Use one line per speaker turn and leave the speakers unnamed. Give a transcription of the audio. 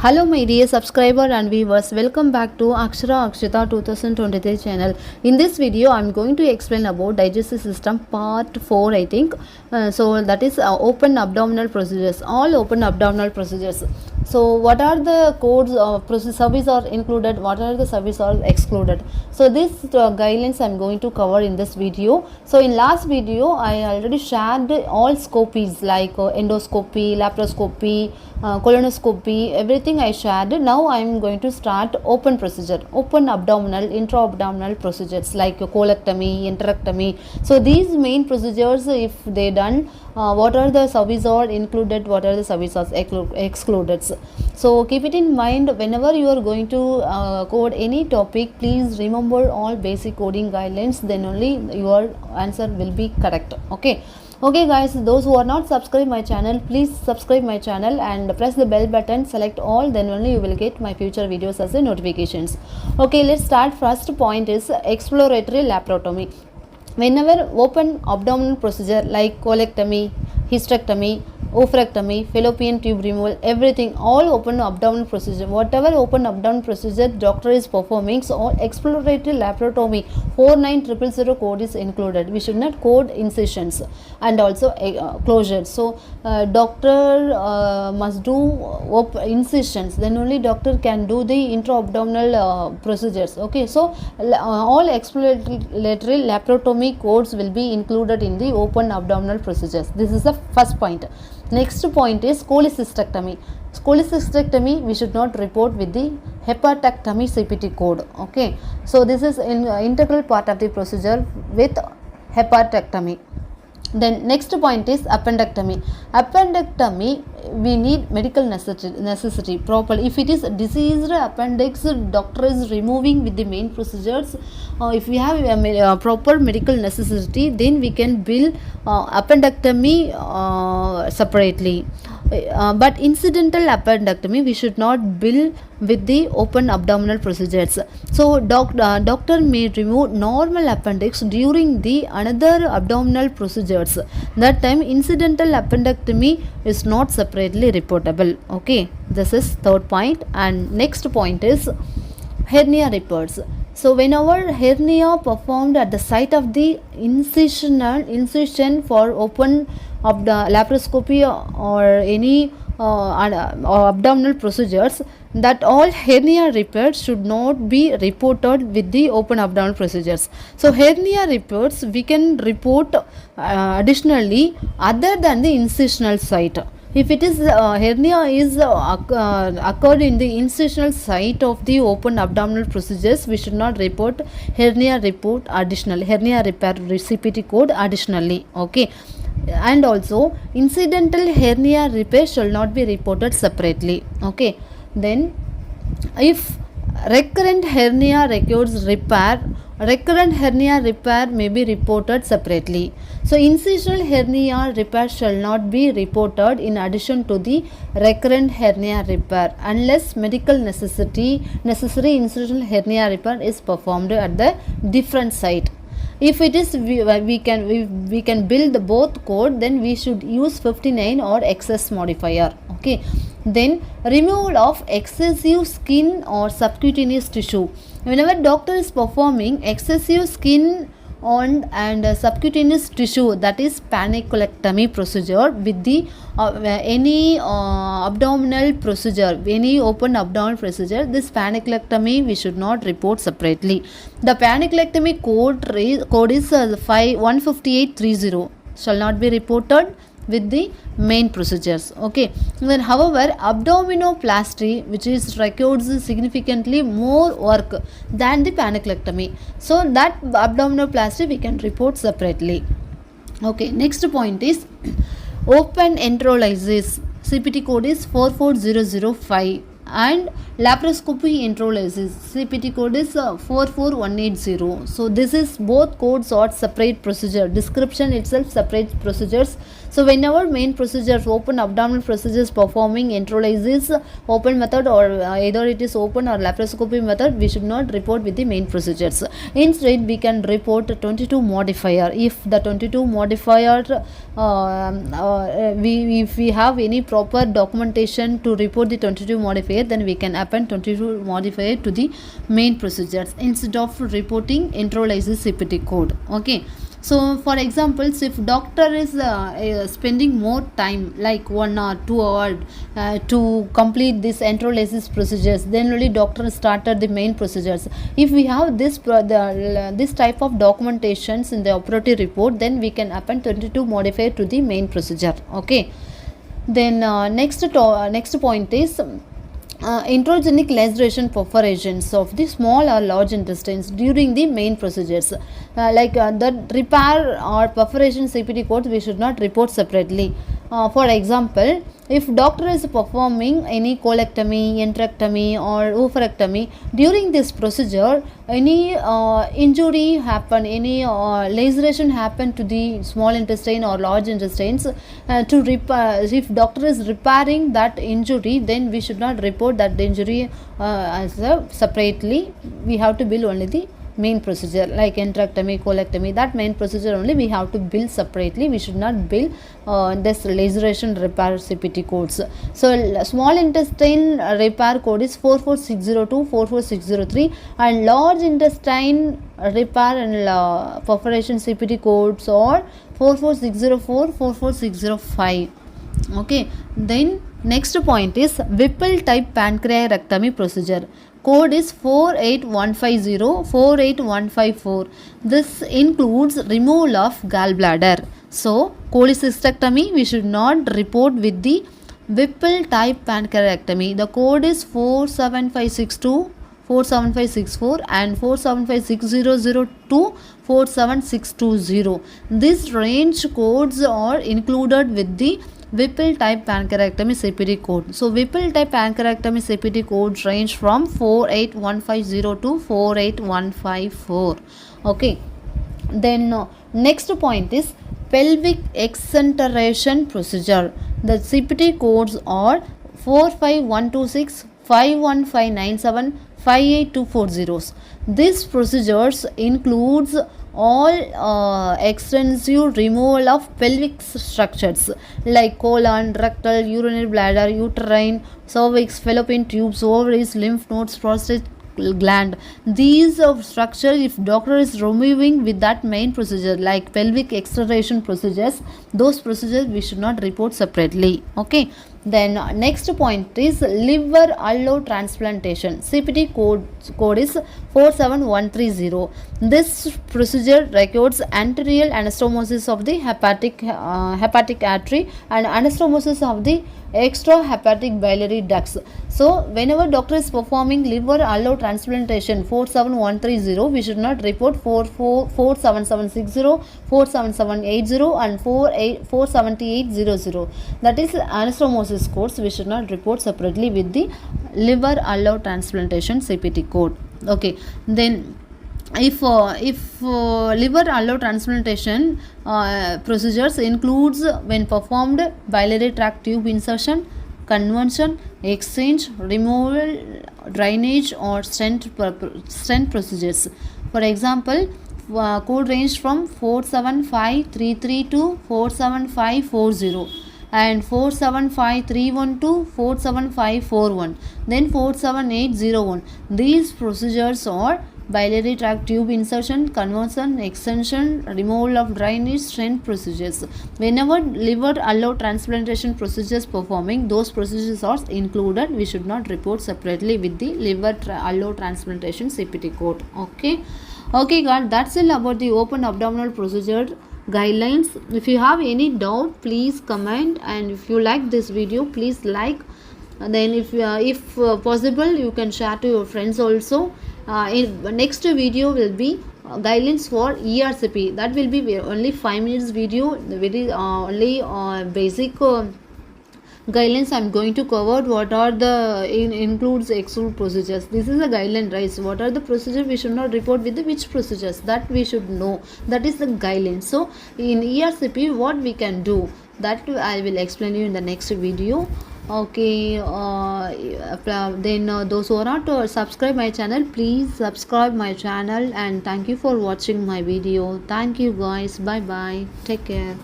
Hello my dear subscriber and viewers, welcome back to Akshita 2023 channel. In this video I am going to explain about digestive system part 4 I think. So that is open abdominal procedures, all open abdominal procedures. So what are the codes of service are included, what are the service are excluded. So these guidelines I am going to cover in this video. So in last video I already shared all scopies like endoscopy, laparoscopy, colonoscopy, everything I shared. Now I am going to start open procedure, open abdominal, intra-abdominal procedures like colectomy, enterectomy. So these main procedures, if they done, what are the service are included, what are the service are excluded. So keep it in mind whenever you are going to code any topic. Please remember all basic coding guidelines, then only your answer will be correct. Okay guys, those who are not subscribed my channel, please subscribe my channel and press the bell button, select all, then only you will get my future videos as a notifications. Okay, let's start. First point is exploratory laparotomy. Whenever open abdominal procedure like colectomy, hysterectomy, oophorectomy, fallopian tube removal, everything, all open abdominal procedure, whatever open abdominal procedure doctor is performing, so all exploratory laparotomy 49000 code is included. We should not code incisions and also closures. So doctor must do incisions, then only doctor can do the intra-abdominal procedures. Okay, so all exploratory laparotomy codes will be included in the open abdominal procedures. This is the first point. Next point is cholecystectomy. Cholecystectomy we should not report with the hepatectomy CPT code. Okay, so this is an integral part of the procedure with hepatectomy. Then next point is appendectomy. Appendectomy we need medical necessity properly. If it is diseased appendix, doctor is removing with the main procedures. If we have a proper medical necessity, then we can bill appendectomy separately. But incidental appendectomy we should not bill with the open abdominal procedures. So doctor may remove normal appendix during the another abdominal procedures. That time incidental appendectomy is not separately reportable. Okay, this is third point. And next point is hernia repairs. So whenever hernia performed at the site of the incision for open laparoscopy or any abdominal procedures, that all hernia repairs should not be reported with the open abdominal procedures. So hernia repairs we can report additionally other than the incisional site. If it is hernia is occurred in the incisional site of the open abdominal procedures, we should not report hernia report additionally, hernia repair CPT code additionally. Okay, and also incidental hernia repair shall not be reported separately. Okay, then if recurrent hernia requires repair, recurrent hernia repair may be reported separately. So incisional hernia repair shall not be reported in addition to the recurrent hernia repair unless medical necessary incisional hernia repair is performed at the different site. If it is we can build both code, then we should use 59 or excess modifier. Okay, then removal of excessive skin or subcutaneous tissue. Whenever doctor is performing excessive skin and subcutaneous tissue, that is paniculectomy procedure with the any abdominal procedure, any open abdominal procedure, this paniculectomy we should not report separately. The paniculectomy code is 15830 shall not be reported with the main procedures. Okay, then however abdominoplasty, which is requires significantly more work than the paniculectomy, so that abdominoplasty we can report separately. Okay, next point is open enterolysis. CPT code is 44005 and laparoscopy enterolysis CPT code is 44180. So this is both codes are separate procedure, description itself separate procedures. So whenever main procedures, open abdominal procedures performing enterolysis open method, or either it is open or laparoscopy method, we should not report with the main procedures. Instead we can report 22 modifier. If the 22 modifier if we have any proper documentation to report the 22 modifier, then we can append 22 modifier to the main procedures instead of reporting enterolysis CPT code. Okay, so for examples, if doctor is spending more time like 1 hour 2 hour to complete this enterolysis procedures, then only doctor started the main procedures. If we have this this type of documentations in the operative report, then we can append 22 modifier to the main procedure. Okay, then next point is introgenic laceration perforations of the small or large intestines during the main procedures. The repair or perforation CPT codes we should not report separately. For example, if doctor is performing any colectomy, enterectomy or oophorectomy, during this procedure any injury happen, any laceration happen to the small intestine or large intestines, to repair, if doctor is repairing that injury, then we should not report that injury as separately. We have to bill only the main procedure like enterectomy, colectomy, that main procedure only we have to bill separately. We should not bill this laceration repair CPT codes. So small intestine repair code is 44602, 44603, and large intestine repair and perforation CPT codes are 44604, 44605. Okay, then next point is Whipple type pancrearectomy procedure. Code is 48150, 48154. This includes removal of gallbladder. So cholecystectomy we should not report with the Whipple type pancrearectomy. The code is 47562, 47564 and 4756002, 47620. These range codes are included with the Whipple type pancrearectomy CPT code. So Whipple type pancrearectomy CPT codes range from 48150 to 48154. Okay, then next point is pelvic exenteration procedure. The CPT codes are 45126, 51597, 58240. These procedures includes all extensive removal of pelvic structures like colon, rectal, urinary bladder, uterine, cervix, fallopian tubes, ovaries, lymph nodes, prostate gland. These structures, if doctor is removing with that main procedure like pelvic extension procedures, those procedures we should not report separately. Okay, then next point is liver allo transplantation. CPT code is 47130. This procedure records anterior anastomosis of the hepatic artery and anastomosis of the extrahepatic biliary ducts. So whenever doctor is performing liver allo transplantation 47130, we should not report 47760, 47780 and 47800. That is anastomosis codes. We should not report separately with the liver allo transplantation CPT code. Okay, then if liver allo transplantation procedures includes when performed biliary tract tube insertion, conversion, exchange, removal, drainage or stent procedures. For example, code range from 47533 to 47540 and 47531 to 47541, then 47801. These procedures are biliary tract tube insertion, conversion, extension, removal of drainage, stent procedures. Whenever liver allo transplantation procedures performing, those procedures are included. We should not report separately with the liver allo transplantation CPT code. Okay guys, that's all about the open abdominal procedure guidelines. If you have any doubt, please comment, and if you like this video, please like. Then if possible, you can share to your friends also. In next video will be guidelines for ERCP. That will be only 5 minutes video, very only basic guidelines I am going to cover. What are the includes exclude procedures. This is a guideline, right? So what are the procedures we should not report with the which procedures, that we should know. That is the guideline. So in ERCP what we can do, that I will explain you in the next video. Okay, then those who are not subscribe my channel, please subscribe my channel, and thank you for watching my video. Thank you guys. Bye bye. Take care.